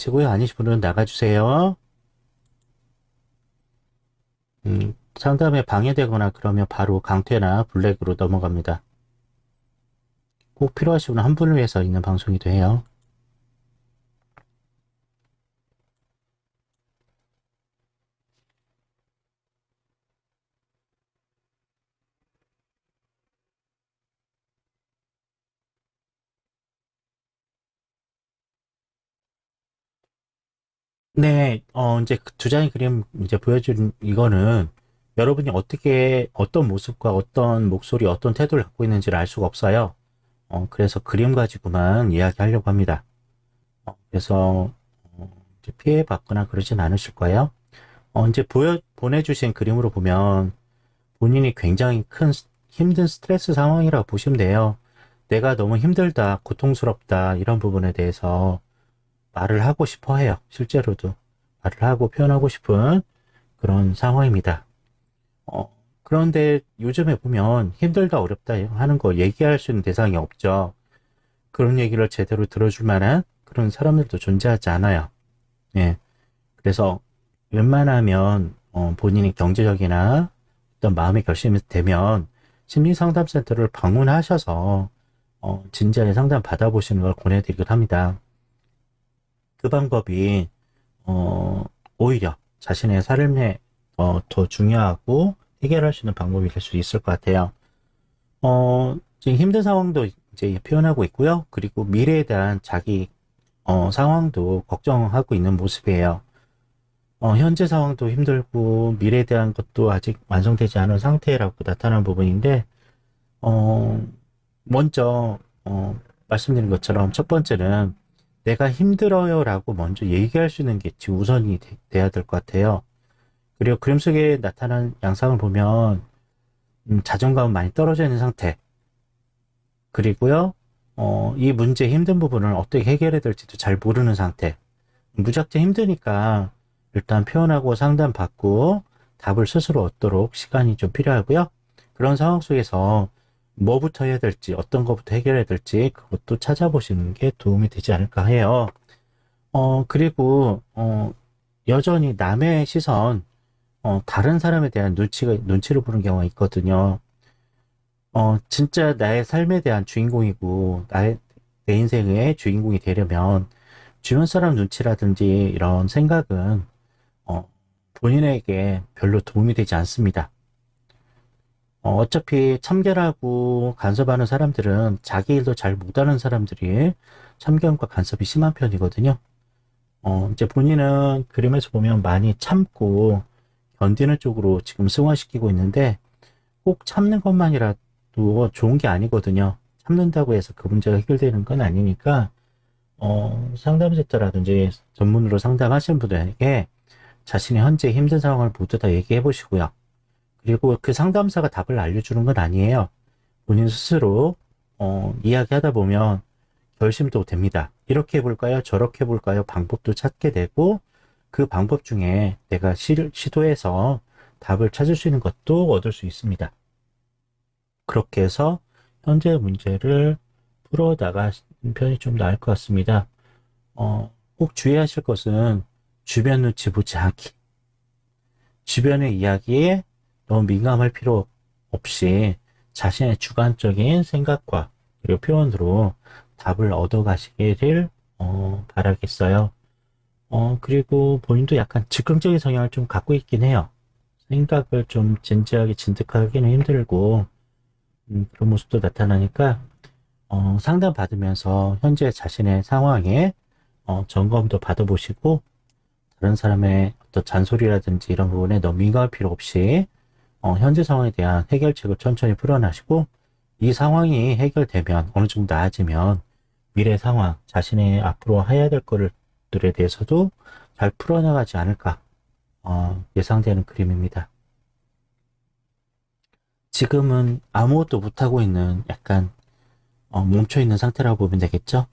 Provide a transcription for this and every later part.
치고요. 아니신 분은 나가주세요. 상담에 방해되거나 그러면 바로 강퇴나 블랙으로 넘어갑니다. 꼭 필요하신 분 한 분을 위해서 있는 방송이기도 해요. 네, 이제 그두 장의 그림 이제 보여준 이거는 여러분이 어떻게, 어떤 모습과 어떤 목소리, 어떤 태도를 갖고 있는지를 알 수가 없어요. 그래서 그림 가지고만 이야기하려고 합니다. 그래서, 이제 피해받거나 그러진 않으실 거예요. 이제 보내주신 그림으로 보면 본인이 굉장히 큰 힘든 스트레스 상황이라고 보시면 돼요. 내가 너무 힘들다, 고통스럽다, 이런 부분에 대해서 말을 하고 싶어 해요. 실제로도. 말을 하고 표현하고 싶은 그런 상황입니다. 어, 그런데 요즘에 보면 힘들다, 어렵다 하는 거 얘기할 수 있는 대상이 없죠. 그런 얘기를 제대로 들어줄 만한 그런 사람들도 존재하지 않아요. 예. 그래서 웬만하면 본인이 경제적이나 어떤 마음의 결심이 되면 심리상담센터를 방문하셔서 진지하게 상담 받아보시는 걸 권해드리긴 합니다. 그 방법이 어, 오히려 자신의 삶에 더 중요하고 해결할 수 있는 방법이 될 수 있을 것 같아요. 지금 힘든 상황도 이제 표현하고 있고요. 그리고 미래에 대한 자기 상황도 걱정하고 있는 모습이에요. 현재 상황도 힘들고 미래에 대한 것도 아직 완성되지 않은 상태라고 나타난 부분인데, 어, 먼저 말씀드린 것처럼 첫 번째는 내가 힘들어요라고 먼저 얘기할 수 있는 게 지금 우선이 돼야 될 것 같아요. 그리고 그림 속에 나타난 양상을 보면 자존감은 많이 떨어져 있는 상태. 그리고요, 이 문제의 힘든 부분을 어떻게 해결해야 될지도 잘 모르는 상태. 무작정 힘드니까 일단 표현하고 상담받고 답을 스스로 얻도록 시간이 좀 필요하고요. 그런 상황 속에서 뭐부터 해야 될지, 어떤 것부터 해결해야 될지 그것도 찾아보시는 게 도움이 되지 않을까 해요. 그리고 여전히 남의 시선, 다른 사람에 대한 눈치를 보는 경우가 있거든요. 진짜 나의 삶에 대한 주인공이고, 내 인생의 주인공이 되려면, 주변 사람 눈치라든지 이런 생각은, 어, 본인에게 별로 도움이 되지 않습니다. 어차피 참견하고 간섭하는 사람들은 자기 일도 잘 못하는 사람들이 참견과 간섭이 심한 편이거든요. 이제 본인은 그림에서 보면 많이 참고 견디는 쪽으로 지금 승화시키고 있는데, 꼭 참는 것만이라도 좋은 게 아니거든요. 참는다고 해서 그 문제가 해결되는 건 아니니까, 상담센터라든지 전문으로 상담하시는 분들에게 자신의 현재 힘든 상황을 모두 다 얘기해 보시고요. 그리고 그 상담사가 답을 알려주는 건 아니에요. 본인 스스로, 이야기하다 보면 결심도 됩니다. 이렇게 해볼까요? 저렇게 해볼까요? 방법도 찾게 되고, 그 방법 중에 내가 시도해서 답을 찾을 수 있는 것도 얻을 수 있습니다. 그렇게 해서 현재 문제를 풀어나가는 편이 좀 나을 것 같습니다. 꼭 주의하실 것은 주변 눈치 보지 않기. 주변의 이야기에 너무 민감할 필요 없이 자신의 주관적인 생각과 그리고 표현으로 답을 얻어가시기를 바라겠어요. 그리고 본인도 약간 즉흥적인 성향을 좀 갖고 있긴 해요. 생각을 좀 진지하게 진득하기는 힘들고 그런 모습도 나타나니까 상담 받으면서 현재 자신의 상황에 점검도 받아보시고 다른 사람의 어떤 잔소리라든지 이런 부분에 너무 민감할 필요 없이 현재 상황에 대한 해결책을 천천히 풀어나시고 이 상황이 해결되면 어느 정도 나아지면 미래 상황, 자신의 앞으로 해야 될 것들에 대해서도 잘 풀어나가지 않을까 예상되는 그림입니다. 지금은 아무것도 못하고 있는 약간 멈춰있는 상태라고 보면 되겠죠?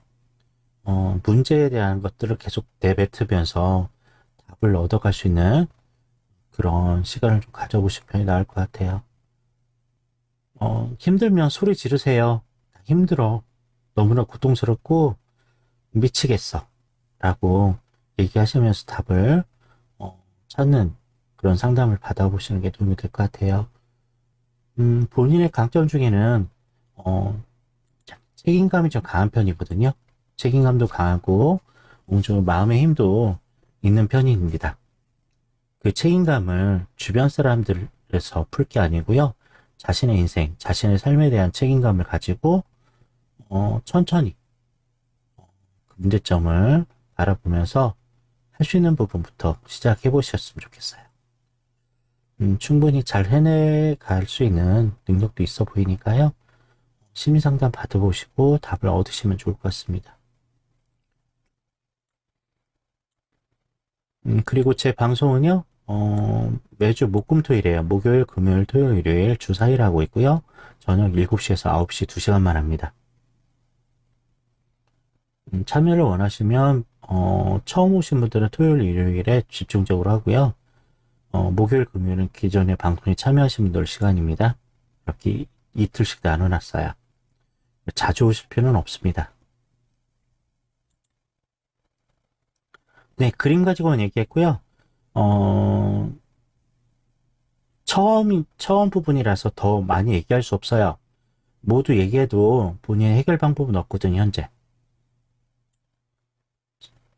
문제에 대한 것들을 계속 내뱉으면서 답을 얻어갈 수 있는 그런 시간을 좀 가져보시는 편이 나을 것 같아요. 힘들면 소리 지르세요. 힘들어. 너무나 고통스럽고 미치겠어. 라고 얘기하시면서 답을 찾는 그런 상담을 받아보시는 게 도움이 될 것 같아요. 본인의 강점 중에는 어, 책임감이 좀 강한 편이거든요. 책임감도 강하고 좀 마음의 힘도 있는 편입니다. 그 책임감을 주변 사람들에서 풀 게 아니고요. 자신의 인생, 자신의 삶에 대한 책임감을 가지고 천천히 그 문제점을 바라보면서 할 수 있는 부분부터 시작해 보셨으면 좋겠어요. 충분히 잘 해내갈 수 있는 능력도 있어 보이니까요. 심리상담 받아보시고 답을 얻으시면 좋을 것 같습니다. 그리고 제 방송은요, 매주 목금토일이에요. 목요일, 금요일, 토요일, 일요일 주 4일 하고 있고요. 저녁 7시에서 9시 2시간만 합니다. 참여를 원하시면, 처음 오신 분들은 토요일, 일요일에 집중적으로 하고요. 목요일, 금요일은 기존에 방송에 참여하신 분들 시간입니다. 이렇게 이틀씩 나눠놨어요. 자주 오실 필요는 없습니다. 네, 그림 가지고는 얘기했고요. 어, 처음 부분이라서 더 많이 얘기할 수 없어요. 모두 얘기해도 본인의 해결 방법은 없거든요, 현재.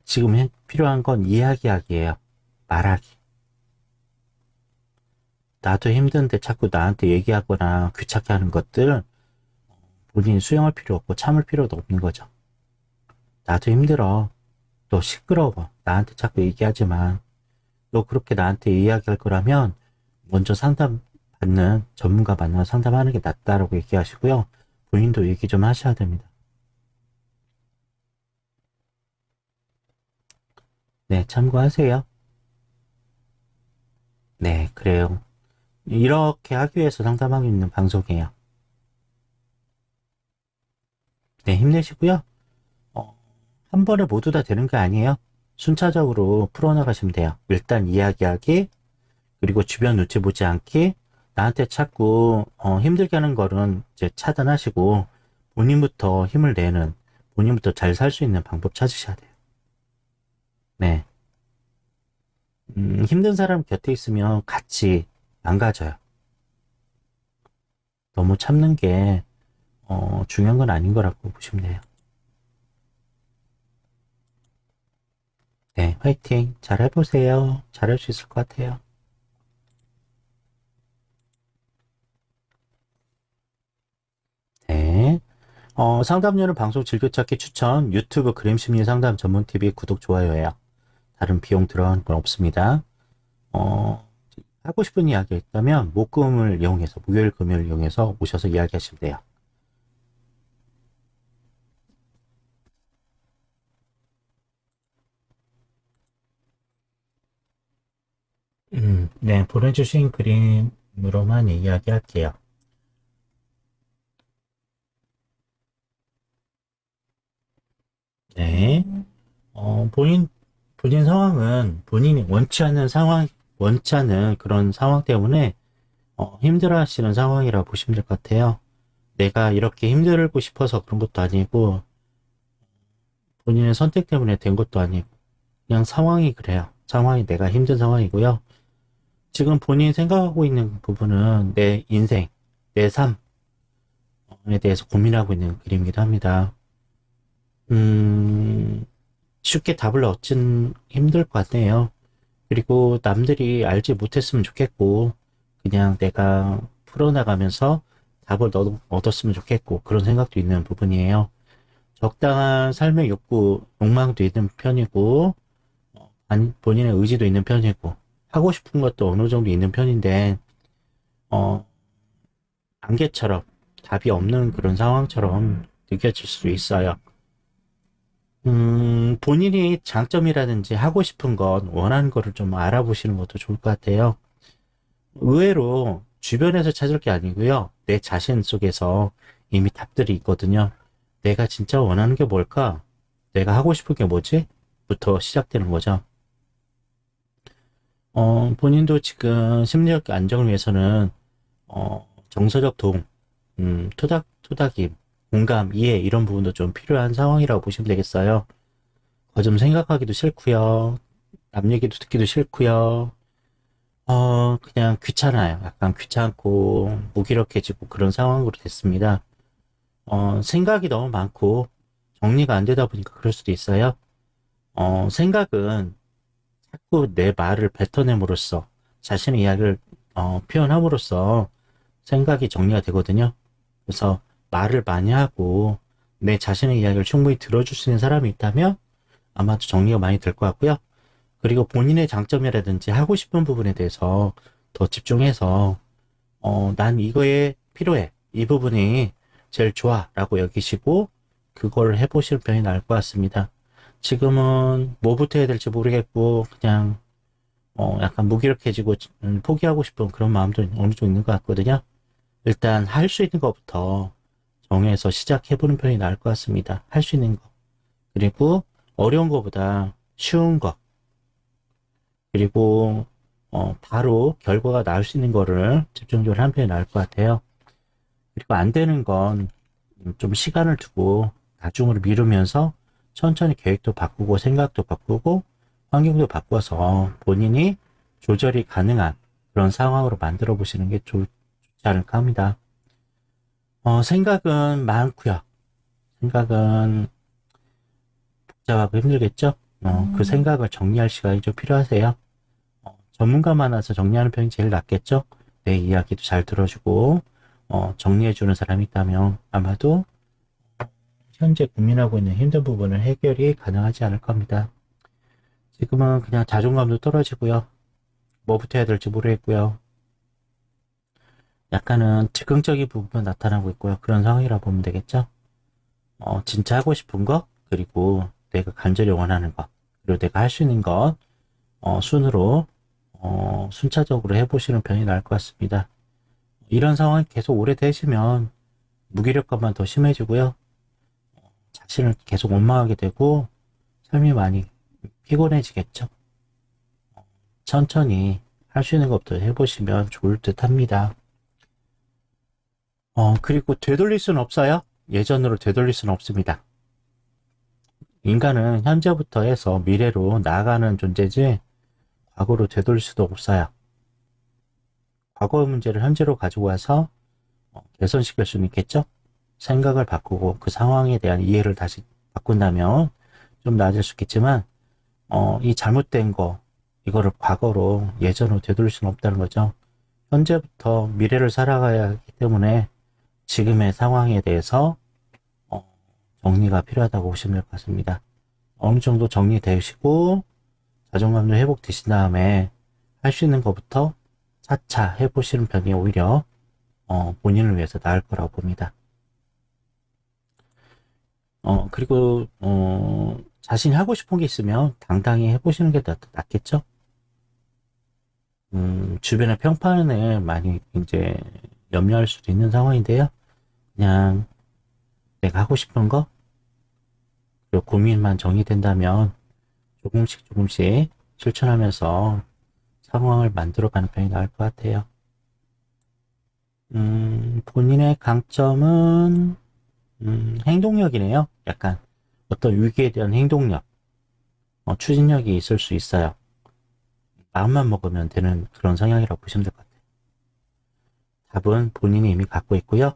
지금 필요한 건 이야기하기예요. 말하기. 나도 힘든데 자꾸 나한테 얘기하거나 귀찮게 하는 것들 본인이 수용할 필요 없고 참을 필요도 없는 거죠. 나도 힘들어. 너 시끄러워. 나한테 자꾸 얘기하지만 너 그렇게 나한테 이야기할 거라면 먼저 상담 받는 전문가 만나서 상담하는 게 낫다라고 얘기하시고요. 본인도 얘기 좀 하셔야 됩니다. 네, 참고하세요. 네, 그래요. 이렇게 하기 위해서 상담하고 있는 방송이에요. 네, 힘내시고요. 어, 한 번에 모두 다 되는 게 아니에요. 순차적으로 풀어나가시면 돼요. 일단 이야기하기, 그리고 주변 눈치 보지 않기, 나한테 자꾸 힘들게 하는 거는 이제 차단하시고 본인부터 힘을 내는, 본인부터 잘 살 수 있는 방법 찾으셔야 돼요. 네. 힘든 사람 곁에 있으면 같이 망가져요. 너무 참는 게 중요한 건 아닌 거라고 보시면 돼요. 네, 화이팅. 잘 해보세요. 잘할 수 있을 것 같아요. 네. 상담료는 방송 즐겨찾기 추천, 유튜브 그림심리 상담 전문 TV 구독, 좋아요예요. 다른 비용 들어가는 건 없습니다. 어, 하고 싶은 이야기가 있다면 목금을 이용해서, 목요일, 금요일 이용해서 오셔서 이야기하시면 돼요. 네, 보내주신 그림으로만 이야기할게요. 네. 본인 상황은 본인이 원치 않는 상황, 원치 않는 그런 상황 때문에 힘들어 하시는 상황이라고 보시면 될 것 같아요. 내가 이렇게 힘들고 싶어서 그런 것도 아니고, 본인의 선택 때문에 된 것도 아니고, 그냥 상황이 그래요. 상황이 내가 힘든 상황이고요. 지금 본인이 생각하고 있는 부분은 내 인생, 내 삶에 대해서 고민하고 있는 그림이기도 합니다. 음, 쉽게 답을 얻진 힘들 것 같네요. 그리고 남들이 알지 못했으면 좋겠고, 그냥 내가 풀어나가면서 답을 얻었으면 좋겠고, 그런 생각도 있는 부분이에요. 적당한 삶의 욕구, 욕망도 있는 편이고, 본인의 의지도 있는 편이고, 하고 싶은 것도 어느 정도 있는 편인데, 어, 안개처럼 답이 없는 그런 상황처럼 느껴질 수 있어요. 본인이 장점이라든지 하고 싶은 것, 원하는 거를 좀 알아보시는 것도 좋을 것 같아요. 의외로 주변에서 찾을 게 아니고요. 내 자신 속에서 이미 답들이 있거든요. 내가 진짜 원하는 게 뭘까? 내가 하고 싶은 게 뭐지? 부터 시작되는 거죠. 본인도 지금 심리적 안정을 위해서는, 정서적 도움, 토닥임, 공감, 이해, 이런 부분도 좀 필요한 상황이라고 보시면 되겠어요. 그거 좀 생각하기도 싫고요. 남 얘기도 듣기도 싫고요. 그냥 귀찮아요. 약간 귀찮고 무기력해지고 그런 상황으로 됐습니다. 생각이 너무 많고 정리가 안 되다 보니까 그럴 수도 있어요. 생각은 자꾸 내 말을 뱉어냄으로써 자신의 이야기를 표현함으로써 생각이 정리가 되거든요. 그래서 말을 많이 하고 내 자신의 이야기를 충분히 들어줄 수 있는 사람이 있다면 아마도 정리가 많이 될 것 같고요. 그리고 본인의 장점이라든지 하고 싶은 부분에 대해서 더 집중해서 난 이거에 필요해. 이 부분이 제일 좋아. 라고 여기시고 그걸 해보실 편이 나을 것 같습니다. 지금은 뭐부터 해야 될지 모르겠고 그냥 약간 무기력해지고 포기하고 싶은 그런 마음도 어느 정도 있는 것 같거든요. 일단 할 수 있는 것부터 정해서 시작해보는 편이 나을 것 같습니다. 할 수 있는 거. 그리고 어려운 것보다 쉬운 거. 그리고 바로 결과가 나올 수 있는 거를 집중적으로 하는 편이 나을 것 같아요. 그리고 안 되는 건 좀 시간을 두고 나중으로 미루면서 천천히 계획도 바꾸고 생각도 바꾸고 환경도 바꿔서 본인이 조절이 가능한 그런 상황으로 만들어 보시는 게 좋지 않을까 합니다. 생각은 많고요. 생각은 복잡하고 힘들겠죠? 그 생각을 정리할 시간이 좀 필요하세요. 전문가 만나서 정리하는 편이 제일 낫겠죠? 내 이야기도 잘 들어주고, 정리해주는 사람이 있다면 아마도 현재 고민하고 있는 힘든 부분을 해결이 가능하지 않을 겁니다. 지금은 그냥 자존감도 떨어지고요. 뭐부터 해야 될지 모르겠고요. 약간은 즉흥적인 부분만 나타나고 있고요. 그런 상황이라 보면 되겠죠? 진짜 하고 싶은 거, 그리고 내가 간절히 원하는 것, 그리고 내가 할 수 있는 것, 순으로, 순차적으로 해보시는 편이 나을 것 같습니다. 이런 상황이 계속 오래되시면 무기력감만 더 심해지고요. 자신을 계속 원망하게 되고 삶이 많이 피곤해지겠죠. 천천히 할 수 있는 것부터 해보시면 좋을 듯 합니다. 그리고 되돌릴 수는 없어요. 예전으로 되돌릴 수는 없습니다. 인간은 현재부터 해서 미래로 나아가는 존재지 과거로 되돌릴 수도 없어요. 과거의 문제를 현재로 가지고 와서 개선시킬 수는 있겠죠? 생각을 바꾸고 그 상황에 대한 이해를 다시 바꾼다면 좀 나아질 수 있겠지만 이 잘못된 거 이거를 과거로 예전으로 되돌릴 수는 없다는 거죠. 현재부터 미래를 살아가야 하기 때문에 지금의 상황에 대해서 정리가 필요하다고 보시면 될 것 같습니다. 어느 정도 정리되시고 자존감도 회복되신 다음에 할 수 있는 것부터 차차 해보시는 편이 오히려 본인을 위해서 나을 거라고 봅니다. 그리고 자신이 하고 싶은 게 있으면 당당히 해보시는 게 낫겠죠? 주변의 평판을 많이 이제 염려할 수도 있는 상황인데요. 그냥 내가 하고 싶은 거, 그리고 고민만 정리된다면 조금씩 조금씩 실천하면서 상황을 만들어가는 편이 나을 것 같아요. 본인의 강점은 행동력이네요. 약간 어떤 위기에 대한 행동력, 추진력이 있을 수 있어요. 마음만 먹으면 되는 그런 성향이라고 보시면 될 것 같아요. 답은 본인이 이미 갖고 있고요.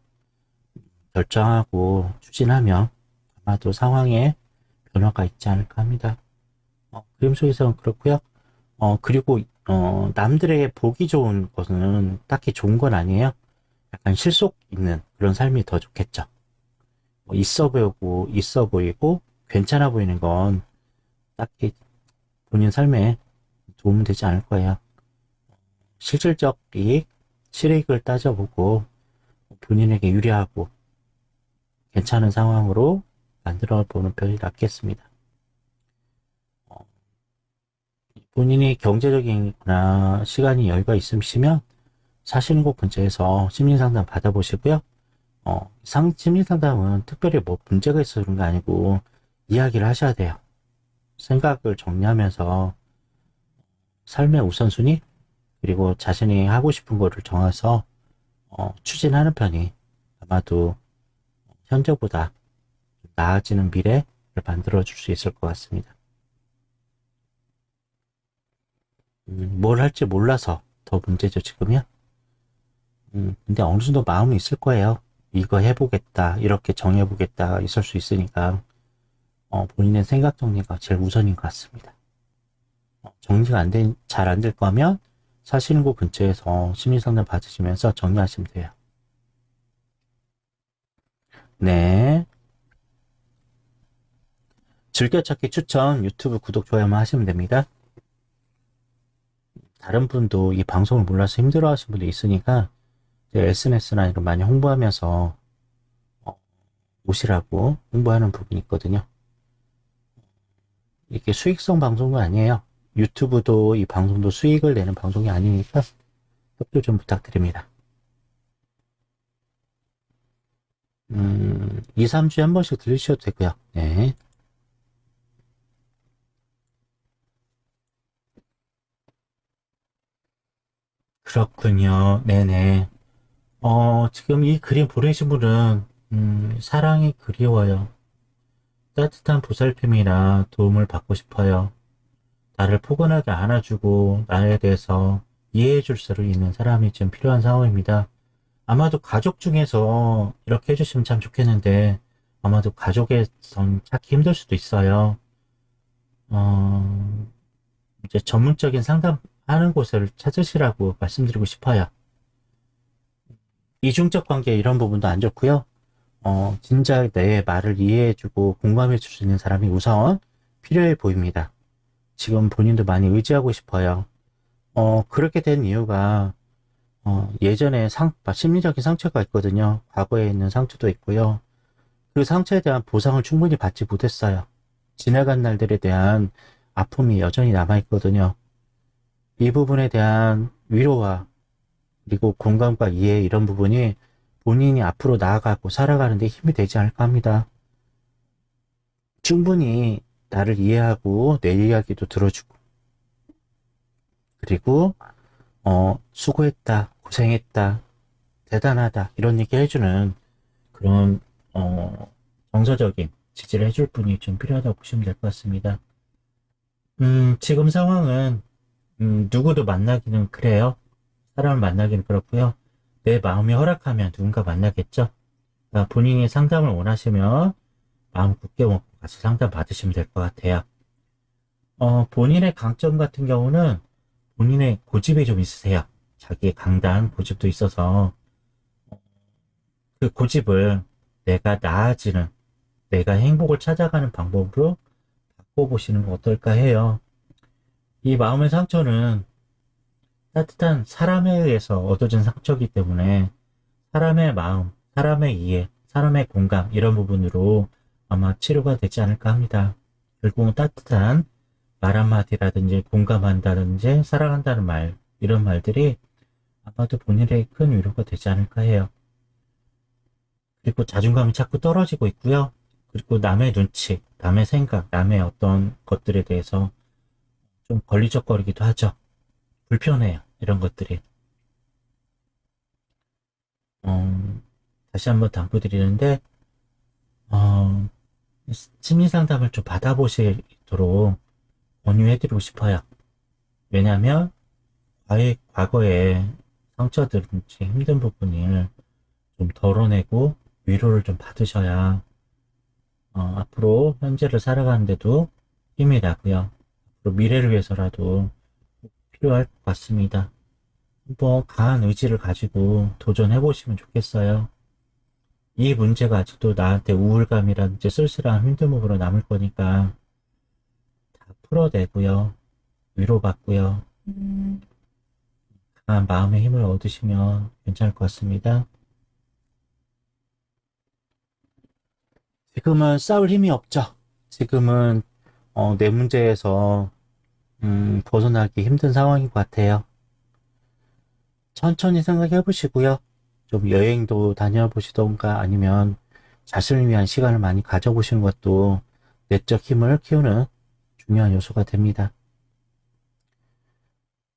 결정하고 추진하면 아마도 상황에 변화가 있지 않을까 합니다. 그림 속에서는 그렇고요. 그리고 남들에게 보기 좋은 것은 딱히 좋은 건 아니에요. 약간 실속 있는 그런 삶이 더 좋겠죠. 있어 보이고 괜찮아 보이는 건 딱히 본인 삶에 도움은 되지 않을 거예요. 실질적 이익, 실익을 따져보고 본인에게 유리하고 괜찮은 상황으로 만들어 보는 편이 낫겠습니다. 본인이 경제적이나 시간이 여유가 있으시면 사시는 곳 근처에서 심리상담 받아보시고요. 심리상담은 특별히 뭐 문제가 있어서 그런 게 아니고 이야기를 하셔야 돼요. 생각을 정리하면서 삶의 우선순위 그리고 자신이 하고 싶은 거를 정해서 추진하는 편이 아마도 현재보다 나아지는 미래를 만들어 줄 수 있을 것 같습니다. 뭘 할지 몰라서 더 문제죠, 지금요. 근데 어느 정도 마음은 있을 거예요. 이거 해보겠다, 이렇게 정해보겠다, 있을 수 있으니까, 본인의 생각 정리가 제일 우선인 것 같습니다. 정리가 잘 안 될 거면 사시는 곳 근처에서 심리상담 받으시면서 정리하시면 돼요. 네. 즐겨찾기 추천 유튜브 구독, 좋아요만 하시면 됩니다. 다른 분도 이 방송을 몰라서 힘들어 하시는 분도 있으니까 SNS나 이런 많이 홍보하면서 오시라고 홍보하는 부분이 있거든요. 이게 수익성 방송도 아니에요. 유튜브도 이 방송도 수익을 내는 방송이 아니니까 협조 좀 부탁드립니다. 2, 3주에 한 번씩 들리셔도 되고요. 네. 그렇군요. 네네. 지금 이 그림 보내신 분은, 사랑이 그리워요. 따뜻한 보살핌이나 도움을 받고 싶어요. 나를 포근하게 안아주고 나에 대해서 이해해줄 수 있는 사람이 좀 필요한 상황입니다. 아마도 가족 중에서 이렇게 해주시면 참 좋겠는데, 아마도 가족에선 찾기 힘들 수도 있어요. 어, 이제 전문적인 상담하는 곳을 찾으시라고 말씀드리고 싶어요. 이중적 관계 이런 부분도 안 좋고요. 진작 내 말을 이해해주고 공감해줄 수 있는 사람이 우선 필요해 보입니다. 지금 본인도 많이 의지하고 싶어요. 그렇게 된 이유가, 예전에 심리적인 상처가 있거든요. 과거에 있는 상처도 있고요. 그 상처에 대한 보상을 충분히 받지 못했어요. 지나간 날들에 대한 아픔이 여전히 남아있거든요. 이 부분에 대한 위로와 그리고 공감과 이해 이런 부분이 본인이 앞으로 나아가고 살아가는 데 힘이 되지 않을까 합니다. 충분히 나를 이해하고 내 이야기도 들어주고 그리고 수고했다, 고생했다, 대단하다 이런 얘기 해주는 그런 정서적인 지지를 해줄 분이 좀 필요하다고 보시면 될 것 같습니다. 지금 상황은 누구도 만나기는 그래요. 사람을 만나기는 그렇고요. 내 마음이 허락하면 누군가 만나겠죠. 그러니까 본인이 상담을 원하시면 마음 굳게 먹고 가서 상담 받으시면 될 것 같아요. 본인의 강점 같은 경우는 본인의 고집이 좀 있으세요. 자기의 강단, 고집도 있어서 그 고집을 내가 나아지는, 내가 행복을 찾아가는 방법으로 바꿔보시는 거 어떨까 해요. 이 마음의 상처는 따뜻한 사람에 의해서 얻어진 상처이기 때문에 사람의 마음, 사람의 이해, 사람의 공감 이런 부분으로 아마 치료가 되지 않을까 합니다. 결국은 따뜻한 말 한마디라든지 공감한다든지 사랑한다는 말 이런 말들이 아마도 본인에게 큰 위로가 되지 않을까 해요. 그리고 자존감이 자꾸 떨어지고 있고요. 그리고 남의 눈치, 남의 생각, 남의 어떤 것들에 대해서 좀 걸리적거리기도 하죠. 불편해요. 이런 것들이. 어, 다시 한번 당부드리는데 어, 심리 상담을 좀 받아보시도록 권유해드리고 싶어요. 왜냐하면 과거에 상처들인지 힘든 부분을 좀 덜어내고 위로를 좀 받으셔야 앞으로 현재를 살아가는데도 힘이 나고요. 앞으로 미래를 위해서라도 필요할 것 같습니다. 뭐 강한 의지를 가지고 도전해 보시면 좋겠어요. 이 문제가 아직도 나한테 우울감이라든지 쓸쓸한 힘든 부분으로 남을 거니까 다 풀어내고요. 위로받고요. 강한 마음의 힘을 얻으시면 괜찮을 것 같습니다. 지금은 싸울 힘이 없죠. 지금은 내 문제에서 벗어나기 힘든 상황인 것 같아요. 천천히 생각해 보시고요. 좀 여행도 다녀보시던가 아니면 자신을 위한 시간을 많이 가져보시는 것도 내적 힘을 키우는 중요한 요소가 됩니다.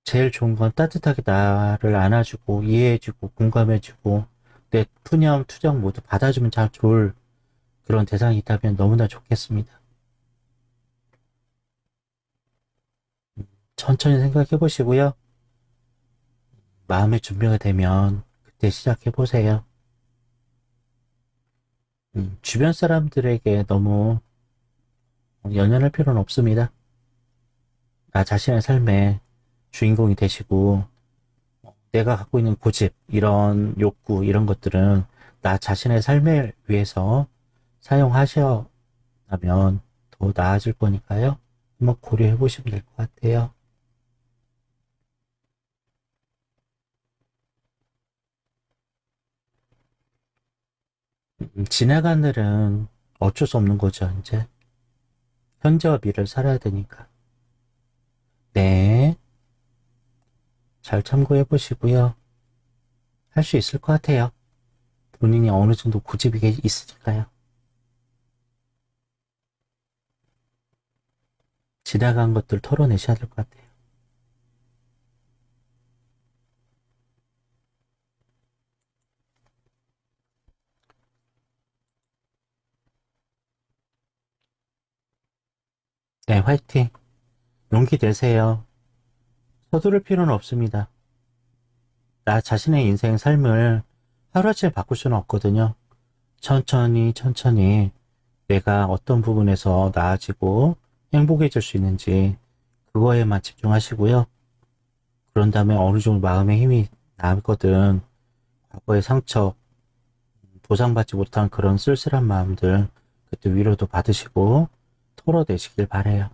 제일 좋은 건 따뜻하게 나를 안아주고 이해해주고 공감해주고 내 푸념, 투정 모두 받아주면 잘 좋을 그런 대상이 있다면 너무나 좋겠습니다. 천천히 생각해 보시고요. 마음의 준비가 되면 그때 시작해 보세요. 주변 사람들에게 너무 연연할 필요는 없습니다. 나 자신의 삶의 주인공이 되시고, 내가 갖고 있는 고집, 이런 욕구, 이런 것들은 나 자신의 삶을 위해서 사용하셔야면 더 나아질 거니까요. 한번 고려해 보시면 될 것 같아요. 지나간 일은 어쩔 수 없는 거죠, 이제. 현재와 미래를 살아야 되니까. 네, 잘 참고해 보시고요. 할 수 있을 것 같아요. 본인이 어느 정도 고집이 있으니까요. 지나간 것들 털어내셔야 될 것 같아요. 네, 화이팅. 용기 내세요. 서두를 필요는 없습니다. 나 자신의 인생 삶을 하루아침에 바꿀 수는 없거든요. 천천히 천천히 내가 어떤 부분에서 나아지고 행복해질 수 있는지 그거에만 집중하시고요. 그런 다음에 어느 정도 마음의 힘이 남거든. 과거의 상처, 보상받지 못한 그런 쓸쓸한 마음들 그때 위로도 받으시고 털어내시길 바래요.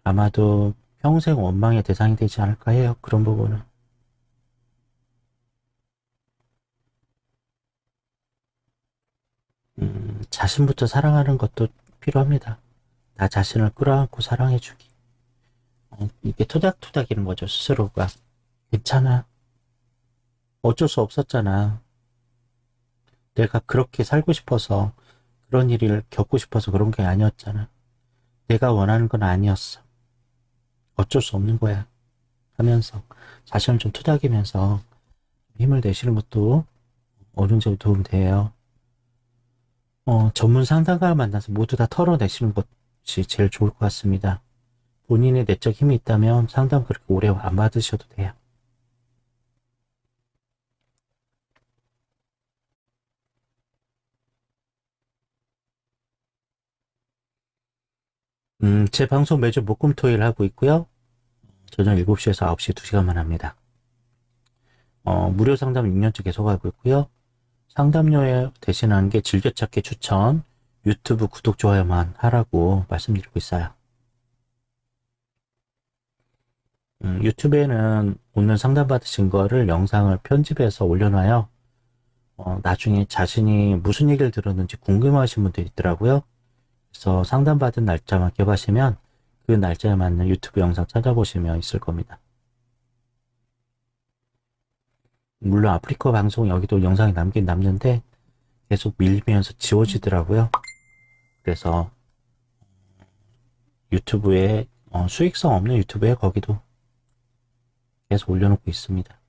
아마도 평생 원망의 대상이 되지 않을까 해요. 그런 부분은. 자신부터 사랑하는 것도 필요합니다. 나 자신을 끌어안고 사랑해주기. 이게 토닥토닥이는 거죠, 스스로가. 괜찮아. 어쩔 수 없었잖아. 내가 그렇게 살고 싶어서, 그런 일을 겪고 싶어서 그런 게 아니었잖아. 내가 원하는 건 아니었어. 어쩔 수 없는 거야. 하면서 자신을 좀 토닥이면서 힘을 내시는 것도 어느 정도 도움 돼요. 전문 상담가를 만나서 모두 다 털어내시는 것이 제일 좋을 것 같습니다. 본인의 내적 힘이 있다면 상담 그렇게 오래 안 받으셔도 돼요. 제 방송 매주 목금토일 하고 있고요. 저녁 7시에서 9시 2시간만 합니다. 무료 상담 6년째 계속하고 있고요. 상담료에 대신하는 게 즐겨찾기 추천, 유튜브 구독, 좋아요만 하라고 말씀드리고 있어요. 유튜브에는 오늘 상담받으신 거를 영상을 편집해서 올려놔요. 나중에 자신이 무슨 얘기를 들었는지 궁금하신 분들이 있더라고요. 그래서 상담받은 날짜만 기억하시면 그 날짜에 맞는 유튜브 영상 찾아보시면 있을 겁니다. 물론 아프리카 방송 여기도 영상이 남긴 남는데 계속 밀리면서 지워지더라고요. 그래서 유튜브에 수익성 없는 유튜브에 거기도 계속 올려놓고 있습니다.